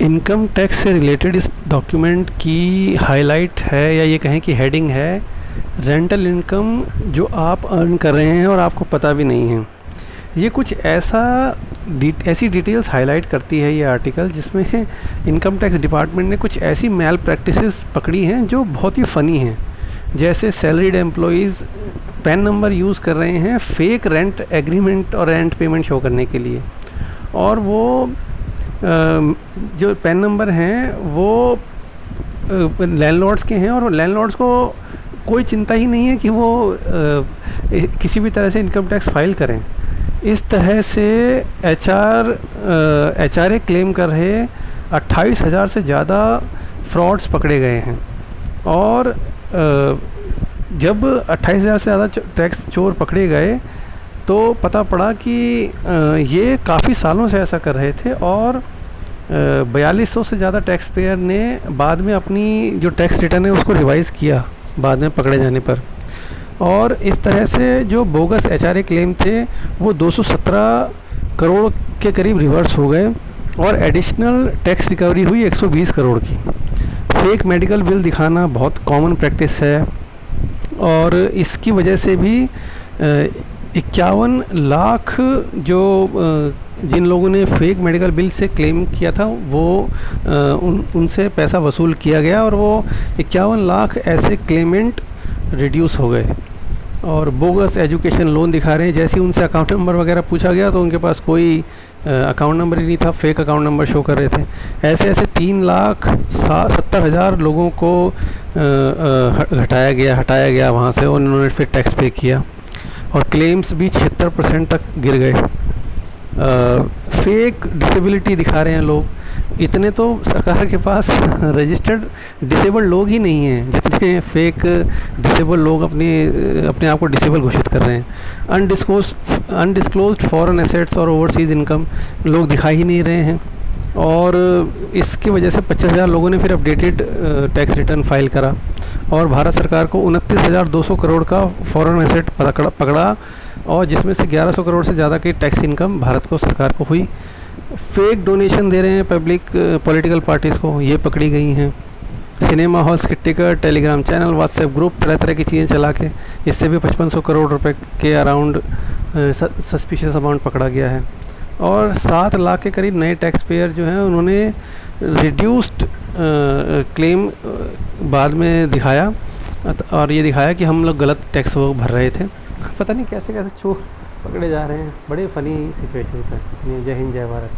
Income tax से related इस document की हाईलाइट है या ये कहें कि हेडिंग है रेंटल इनकम जो आप अर्न कर रहे हैं और आपको पता भी नहीं है। ये कुछ ऐसी डिटेल्स हाईलाइट करती है ये आर्टिकल, जिसमें इनकम टैक्स डिपार्टमेंट ने कुछ ऐसी मैल प्रैक्टिसेस पकड़ी हैं जो बहुत ही फ़नी हैं। जैसे salaried employees pan number use कर रहे हैं फेक रेंट एग्रीमेंट और रेंट पेमेंट शो करने के लिए, और वो जो पैन नंबर हैं वो लैंडलॉर्ड्स के हैं और लैंडलॉर्ड्स को कोई चिंता ही नहीं है कि वो किसी भी तरह से इनकम टैक्स फाइल करें। इस तरह से एचआरए क्लेम कर रहे 28,000 से ज़्यादा फ्रॉड्स पकड़े गए हैं। और जब 28,000 से ज़्यादा टैक्स चोर पकड़े गए तो पता पड़ा कि ये काफ़ी सालों से ऐसा कर रहे थे, और 4200 से ज़्यादा टैक्स पेयर ने बाद में अपनी जो टैक्स रिटर्न है उसको रिवाइज़ किया बाद में पकड़े जाने पर। और इस तरह से जो बोगस एचआरए क्लेम थे वो 217 करोड़ के करीब रिवर्स हो गए, और एडिशनल टैक्स रिकवरी हुई 120 करोड़ की। फेक मेडिकल बिल दिखाना बहुत कॉमन प्रैक्टिस है, और इसकी वजह से भी 51 लाख जो जिन लोगों ने फेक मेडिकल बिल से क्लेम किया था वो उनसे पैसा वसूल किया गया, और वो 51 लाख ऐसे क्लेमेंट रिड्यूस हो गए। और बोगस एजुकेशन लोन दिखा रहे हैं, जैसे उनसे अकाउंट नंबर वगैरह पूछा गया तो उनके पास कोई अकाउंट नंबर ही नहीं था, फेक अकाउंट नंबर शो कर रहे थे। ऐसे 3,70,000 लोगों को हटाया गया वहाँ से, और उन्होंने फिर टैक्स पे किया, और क्लेम्स भी 76% तक गिर गए। फेक डिसेबिलिटी दिखा रहे हैं लोग। इतने तो सरकार के पास रजिस्टर्ड डिसेबल्ड लोग ही नहीं हैं जितने फेक डिसेबल लोग अपने आप को डिसेबल घोषित कर रहे हैं। अनडिस्क्लोज्ड फॉरेन एसेट्स और ओवरसीज़ इनकम लोग दिखा ही नहीं रहे हैं, और इसकी वजह से 25,000 लोगों ने फिर अपडेटेड टैक्स रिटर्न फाइल करा, और भारत सरकार को 29,200 करोड़ का फॉरेन एसेट पकड़ा, और जिसमें से 1100 करोड़ से ज़्यादा की टैक्स इनकम भारत को सरकार को हुई। फेक डोनेशन दे रहे हैं पॉलिटिकल पार्टीज़ को, ये पकड़ी गई हैं। सिनेमा हॉल्स के ticket, Telegram channel, WhatsApp group, तरह तरह की चीज़ें चला के इससे भी 5500 करोड़ रुपए के अराउंड सस्पिशियस अमाउंट पकड़ा गया है। और 7 लाख के करीब नए टैक्स पेयर जो हैं उन्होंने रिड्यूस्ड क्लेम बाद में दिखाया, और ये दिखाया कि हम लोग गलत टैक्स वो भर रहे थे। पता नहीं कैसे कैसे चोर पकड़े जा रहे हैं। बड़े फ़नी सिचुएशंस हैं। जय हिंद, जय भारत।